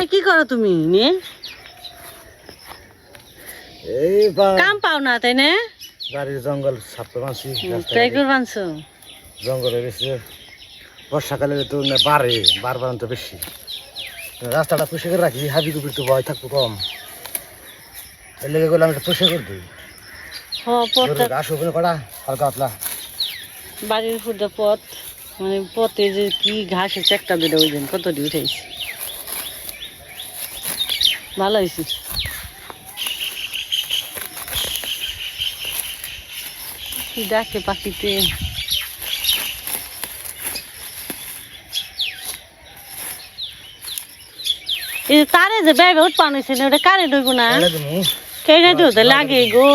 কি করো তুমি নিয়ে কাম পাও না তাই না বাড়ির জঙ্গল সাপ বাঁধছি তাই করে বানছো জঙ্গলে বেশি বর্ষাকালে তো বার বাড়ান তো বেশি রাস্তাটা পরিষ্কার রাখি হাবি কুবির তো ভয় থাকতো কম এর লেগে গেলে আমি পরিষ্কার করে দিই ঘাস ওখানে করা হালকা পাতলা বাড়ির উপর পথ মানে পথে যে কি ঘাস হচ্ছে একটা দুটো ওই দিন কতটি উঠেছি ভালো হয়েছে কি ডাকে পাখিতে এই তারে যে ব্যাগ উৎপান হয়েছে না ওটা কারে ডইব না কেড়ে দিও তো লাগে গো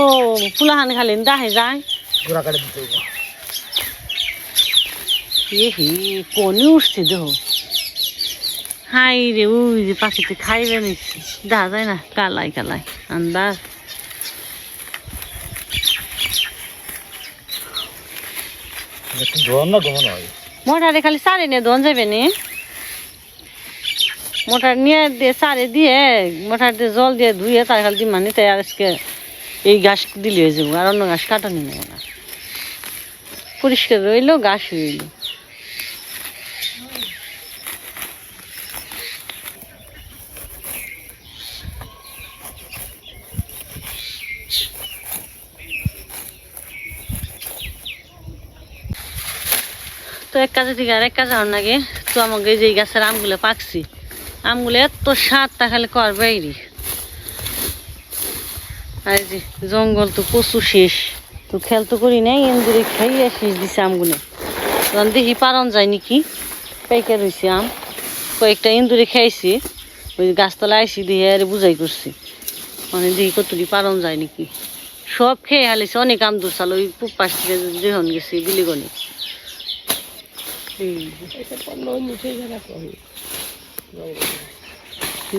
ফুলাহান খালি দাহে যায় গোড়া কাটে দিতে কনি উঠছে দেহ হাই রে ওই যে পাখিতে খাইবে নিচ্ছে দেখা যায় না কালাই কালাই আন্দাজ মোটারে খালি সারে নিয়ে ধন যাবে নি মোটার নিয়ে দিয়ে সারে দিয়ে মোটার দিয়ে জল দিয়ে ধুয়ে তার খালি দিমানি তাই আজকে এই ঘাস দিলে হয়ে যাবো আর অন্য ঘাস কাটানি নেব না পরিষ্কার রইলো ঘাস রইলো তো এক কাজে থেকে আর এক কাজ হওয়ার নাকি তো আমাকে যে গাছের আমগুলো পাকছি আমগুলো এত স্বাদটা খালি করবে আর যে জঙ্গল তো প্রচুর শেষ তো খেয়াল তো করি নাই এমদুরে খাইয়ে শেষ দিছে আমগুলো তখন দেখি পারন যায় নাকি পাইকার হয়েছে আম কয়েকটা ইন্দুরে খাইছি ওই গাছতলা আইসি দিয়ে আর বুঝাই করছি মানে দেখি কতটি পারন যায় নাকি সব খেয়ে হালিছে অনেক আম দূর ওই পুপ পাশ থেকে যখন গেছি বিলিগনি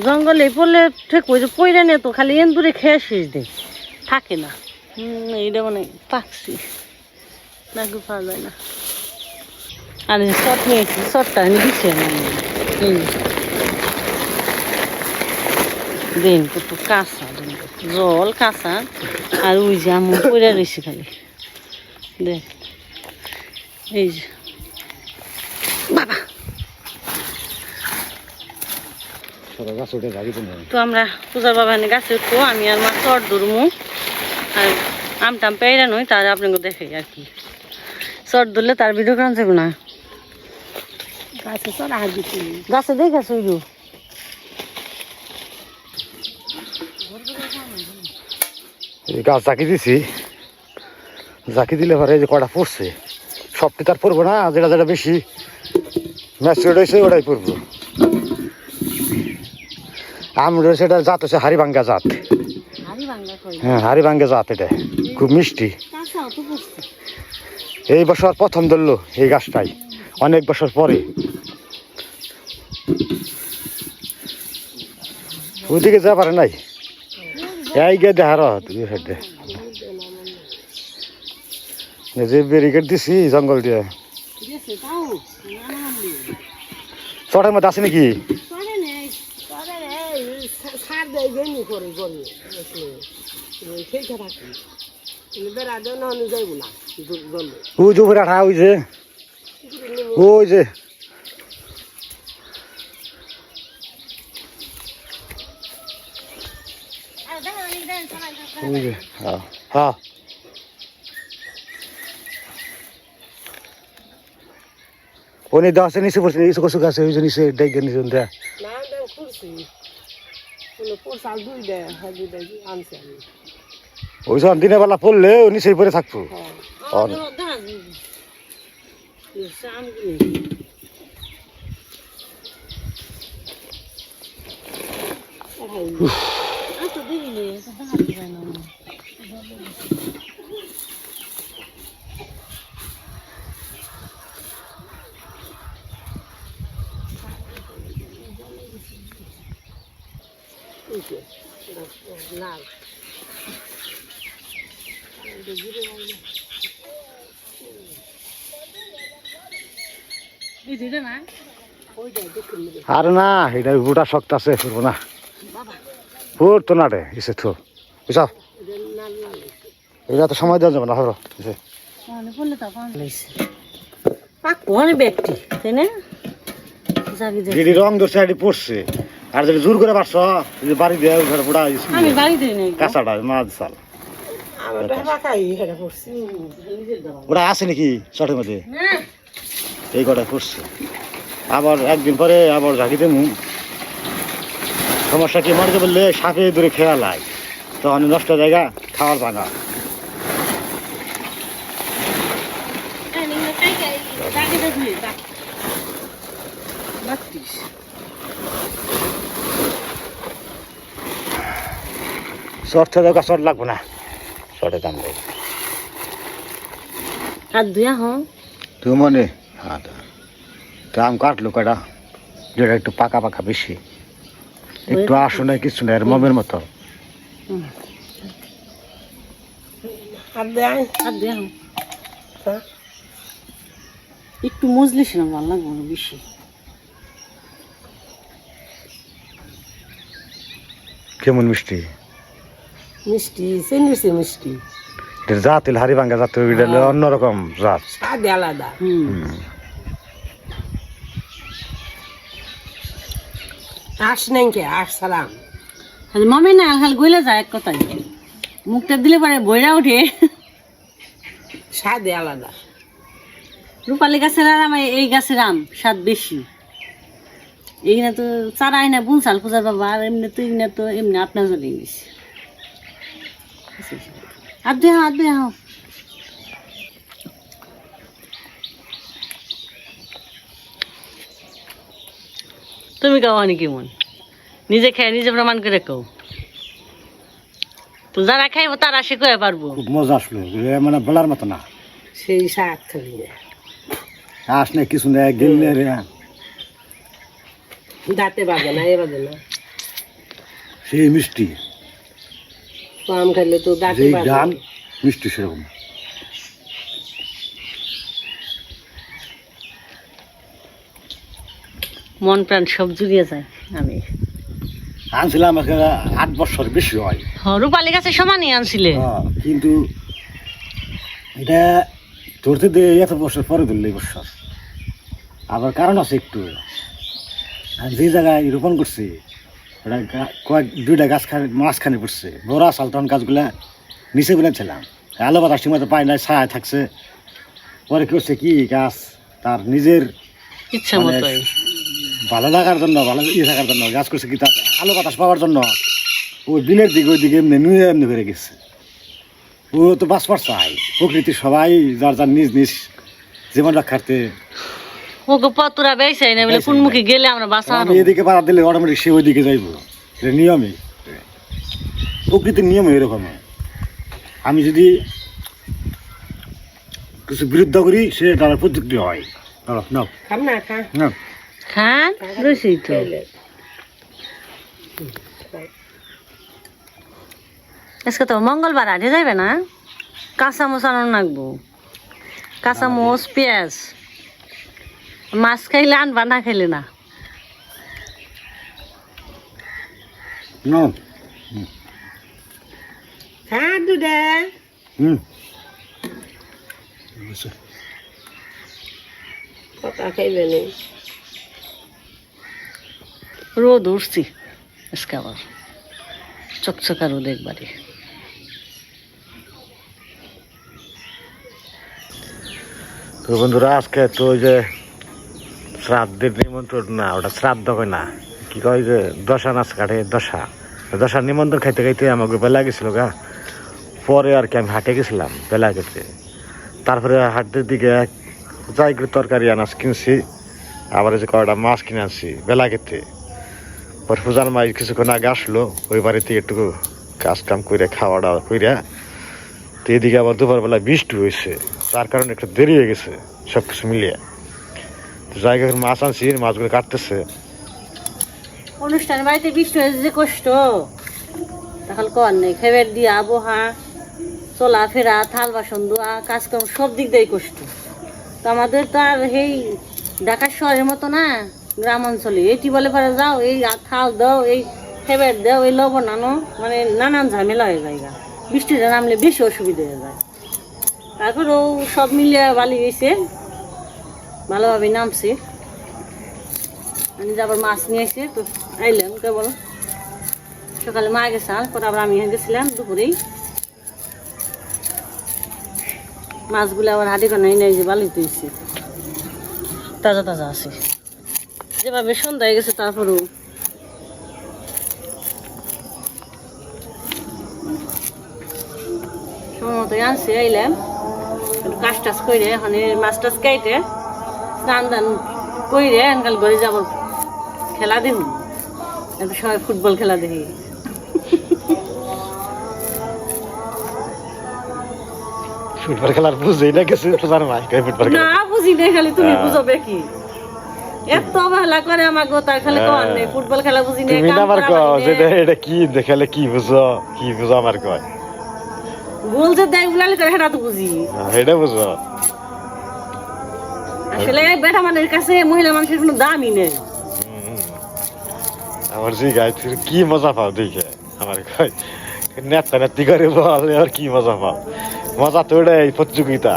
জঙ্গলে পড়লে ঠিক ওই যে পইরা নিয়ে তো খালি এন্দুরে খেয়ে শেষ দেয় থাকে না এইটা মানে পাকছি না পাওয়া যায় না আর চট নিয়েছি চটটা দিচ্ছে দেন কত কাঁচা জল কাঁচা আর ওই যে আমি পইরা রয়েছি খালি দেখ এই যে বাবা তো আমরা পূজার বাবা গাছে উঠবো আমি আর মা চট ধরবো আর আম টাম পেয়ে নই তার আপনাকে দেখে আর কি চট ধরলে তার ভিডিও কেন যাবো না গাছে চড়া গাছে দেখেছো গাছ জাকি দিছি জাকি দিলে পরে যে কটা পড়ছে সবটি তার পড়বো না যেটা যেটা বেশি ম্যাচুরেট হয়েছে ওটাই পড়বো আম রয়েছে এটা জাত হচ্ছে হাড়িভাঙ্গা জাত হ্যাঁ হাড়িভাঙ্গা জাত এটা খুব মিষ্টি এই বছর প্রথম ধরলো এই গাছটাই অনেক বছর পরে ওইদিকে যা পারে নাই এই গে দেখার যে ব্যারিকেড দিছি জঙ্গল দিয়ে চটের মধ্যে আছে নাকি ওই যে রাঠা ওই যে ওই যে হ্যাঁ ওনে দেওয়া আছে নিচে পড়ছে নিচে কচু গাছে ওই যে নিচে ডাইকে নিচে দেয়া ওই যখন দিনের বেলা পড়লে ও নিচেই পরে থাকবো এই দিলে না আর না এটা গোটা শক্ত আছে ফুরবো না ফুরতো না রে এসে থো বুঝাও এটা তো সময় দেওয়া যাবে না হরো পাকবো ব্যক্তি তাই না যদি রং ধরছে এটি পড়ছে আর যদি জোর করে পারছ যদি বাড়ি দিয়ে ঘরে পোড়া আমি বাড়ি দিই নাই কাঁচাটা মাছ চাল ওটা আছে নাকি চটের মধ্যে এই কটা পড়ছে আবার একদিন পরে আবার ঝাঁকিতে সমস্যা কি মরে বললে সাপে দূরে খেয়া লাই তখন নষ্ট জায়গা খাওয়ার পানা শর্ট থেকে শর্ট লাগবো না শর্টে দাম দেয় হাত ধুয়া হ্যাঁ তুই মনে হ্যাঁ দাম কাটলো কটা যেটা একটু পাকা পাকা বেশি একটু আসো না কিছু না এর মমের মতো হাত ধুয়া হ্যাঁ একটু মজলিস না ভালো লাগবো না বেশি কেমন মিষ্টি মিষ্টি চিনিছে মিষ্টি এটা জাত হারি ভাঙ্গা জাত এটা অন্যরকম জাত স্বাদ আলাদা আস নাই কে আস সালাম খালি মামি না খালি গইলে যায় এক কথাই মুখটা দিলে পরে বইরা ওঠে স্বাদ আলাদা রূপালী গাছের আর আমার এই গাছের আম স্বাদ বেশি এইখানে তো চারাই না বুনসাল পূজার বাবা আর এমনি তো এখানে তো এমনি আপনার জন্য গেছি আর দে হাত দে হাও তুমি খাও আনি কেমন নিজে খাই নিজে প্রমাণ করে খাও তো যারা খাইবো তারা সে করে পারবো খুব মজা আসলো মানে বলার মতো না সেই স্বাদ খালি আস না কিছু না গেলে রে দাঁতে বাজে না এ বাজে না সেই মিষ্টি আম খাইলে তো দাঁতে যেই বাজে গান মিষ্টি সেরকম মন প্রাণ সব জুড়িয়ে যায় আমি আনছিলাম 8 বছর বেশি হয় রূপালী গাছের সমানই আনছিলে কিন্তু এটা ধরতে দে এত বছর পরে ধরলে এই বছর আবার কারণ আছে একটু যে জায়গায় রোপণ করছে ওটা দুইটা গাছ মাঝখানে পড়ছে বড়া সালতন গাছগুলা নিচে বেড়েছিলাম আলো বাতাস ঠিক মতো পায় না ছায়া থাকছে পরে কি হচ্ছে কি গাছ তার নিজের ইচ্ছা মতো ভালো লাগার জন্য ভালো থাকার জন্য গাছ করছে কি তার আলো বাতাস পাওয়ার জন্য ওই বিলের দিকে ওই দিকে এমনি নুয়ে এমনি করে গেছে ও তো বাঁচবার চাই প্রকৃতি সবাই যার যার নিজ নিজ জীবন রক্ষার্থে ওকে পতুরা বেসাই না বলে কোন মুখে গেলে আমরা বাঁচা আমি এদিকে পাড়া দিলে অটোমেটিক সে ওই দিকে যাইব এটা নিয়মই প্রকৃতির নিয়ম এরকম আমি যদি কিছু বিরুদ্ধ করি সে তার প্রযুক্তি হয় নাও খাম না খা না খান রয়েছি তো আজকে তো মঙ্গলবার হাটে যাইবে না কাঁচামচ আনার নাকবো কাঁচামচ পেঁয়াজ মাছ খাইলে আনবা না খাইলে না না খা দুধে কথা খাইবে নেই রোদ উঠছি আজকে আবার চকচকা রোদ একবারে তো বন্ধুরা আজকে তো ওই যে শ্রাদ্ধের নিমন্ত্রণ না ওটা শ্রাদ্ধ হয় না কি কয় যে দশা নাচ কাটে দশার নিমন্ত্রণ খাইতে খাইতে আমাকে বেলা গেছিল গা পরে আর কি আমি হাটে গেছিলাম বেলা খেতে তারপরে হাটের দিকে যাই করে তরকারি আনাজ কিনছি আবার যে কয়টা মাছ কিনে আনছি বেলা খেতে পরে পূজার মাই কিছুক্ষণ আগে আসলো ওই বাড়িতে একটু কাজ কাম করে খাওয়া দাওয়া কইরা তো এদিকে আবার দুপুরবেলা বৃষ্টি হয়েছে তার কারণে একটু দেরি হয়ে গেছে সব কিছু মিলিয়ে তো জায়গা মাছ আনছি মাছগুলো কাটতেছে অনুষ্ঠানের বাড়িতে বৃষ্টি হয়েছে যে কষ্ট তাহলে কর নেই খেবের দিয়ে আবহা চলাফেরা থাল বাসন ধোয়া কাজকর্ম সব দিক দিয়েই কষ্ট তো আমাদের তো আর এই ঢাকা শহরের মতো না গ্রাম অঞ্চলে এই টিউবওয়েলে পারে যাও, এই খাল দাও, এই ফেবের দাও, এই লবণ আনো, মানে নানান ঝামেলা হয়ে যায়। বৃষ্টিটা নামলে বেশি অসুবিধা হয়ে যায়। তারপরেও সব মিলিয়ে বালি গেছে, ভালোভাবে নামছে। আমি আবার মাছ নিয়ে এসে তো আইলাম কেবল। সকালে মা গেছে, পরে আবার আমি গেছিলাম দুপুরেই। মাছগুলো আবার হাঁটি কানাই নেই, যে বালি তুইছি তাজা তাজা আছে। যেভাবে সন্ধ্যা হয়ে গেছে তারপরেও সময় মতো আনছে। আইলাম কাজ টাজ করে, এখন মাছ টাছ কাইটে স্নান দান করে আনকাল ঘরে যাব, খেলা দেখুন। এত সময় ফুটবল খেলা দেখি। ফুটবল খেলার বুঝেই না কিছু, তোমার মা ফুটবল না বুঝি নাই, খালি তুমি বুঝবে কি? এত অবহেলা করে আমার গোতার, খালি কর নেই ফুটবল খেলা বুঝি নাই। তুমি না আমার কও যে এটা কি দেখালে কি বুঝো, কি বুঝো আমার কয় গোল যে দেয় উলালি করে সেটা তো বুঝি। এটা বুঝো। আসলে বেটা মানুষের কাছে মহিলা মানুষের কোনো দামই নেই। আমার যে গাই কি মজা পাও দেখে আমার কয় নেতা নেতি করে বল, আর কি মজা পাও। মজা তো ওটাই প্রতিযোগিতা।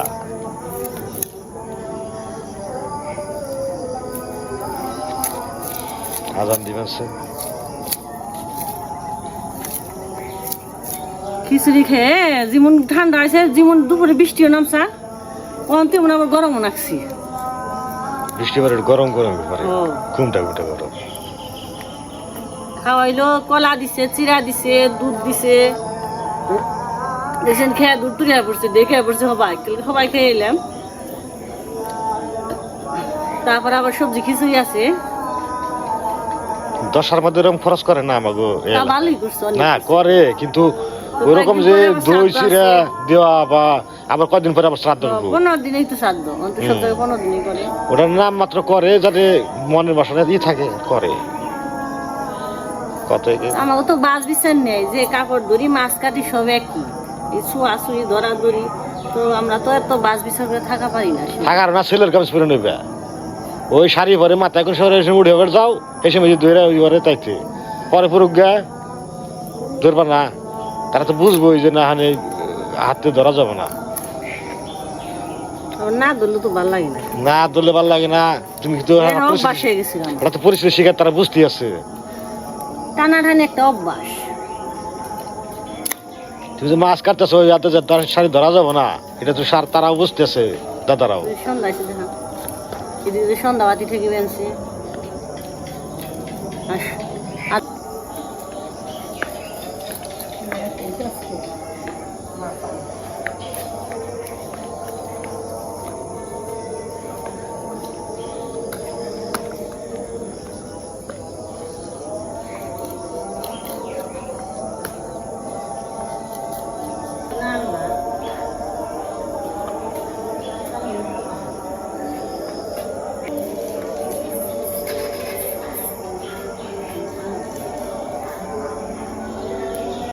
আজান দিবেন খিচুড়ি খেয়ে যেমন ঠান্ডা আছে, যেমন দুপুরে বৃষ্টিও নামছা, তেমন আবার গরমও নাকছি। বৃষ্টি পরে গরম গরম পরে ও। ঘুমটা ঘুমটা গরম। খাওয়াইলো, কলা দিছে, চিরা দিছে, দুধ দিছে। দেখছেন খেয়ে দুধ তুলিয়া পড়ছে, দেখে পড়ছে সবাই খেয়ে এলাম। তারপর আবার সবজি খিচুড়ি আছে। 10টার মধ্যে এরকম খরচ করে না আমাগো তা ভালোই করছো অনেক না কিছু। করে, কিন্তু ওইরকম যে দই চিরা দেওয়া বা আবার কদিন পরে আবার শ্রাদ্ধ করবো, 15 দিনেই তো সাধ্য, অন্ত সব জায়গায় 15 দিনই করে। ওটার নাম মাত্র করে যাতে মনের বাসনা দিয়ে থাকে করে কত। আমাকে তো বাস বিচার নেই, যে কাপড় দড়ি মাছ কাটি সব একই, এই ছুয়া ছুঁই ধরা দড়ি। তো আমরা তো এত বাস বিচার করে থাকা পারি না। থাকার না ছেলের কাজ করে নেবে, ওই শাড়ি পরে মাথায় করে শহরে এসে উঠে এবার যাও, এসে মেঝে ধরে ওই ঘরে তাইতে পরে পুরুক গা ধরবা না। তারা তো বুঝবো যে না হানে হাতে ধরা যাবে না। না ধরলে তো ভালো লাগে না, না ধরলে ভালো লাগে না। তুমি তো অভ্যাস হয়ে গেছিলাম। ওরা তো পরিস্থিতি শিখার তারা বুঝতে আছে। টানাটানি একটা অভ্যাস। তুমি যে মাছ কাটতেছো তার শাড়ি ধরা যাবে না, এটা তো সার তারাও বুঝতেছে, দাদারাও। সন্ধ্যা এসে দেখা এদিকে সন্ধ্যা বাতি থেকে বেনছে।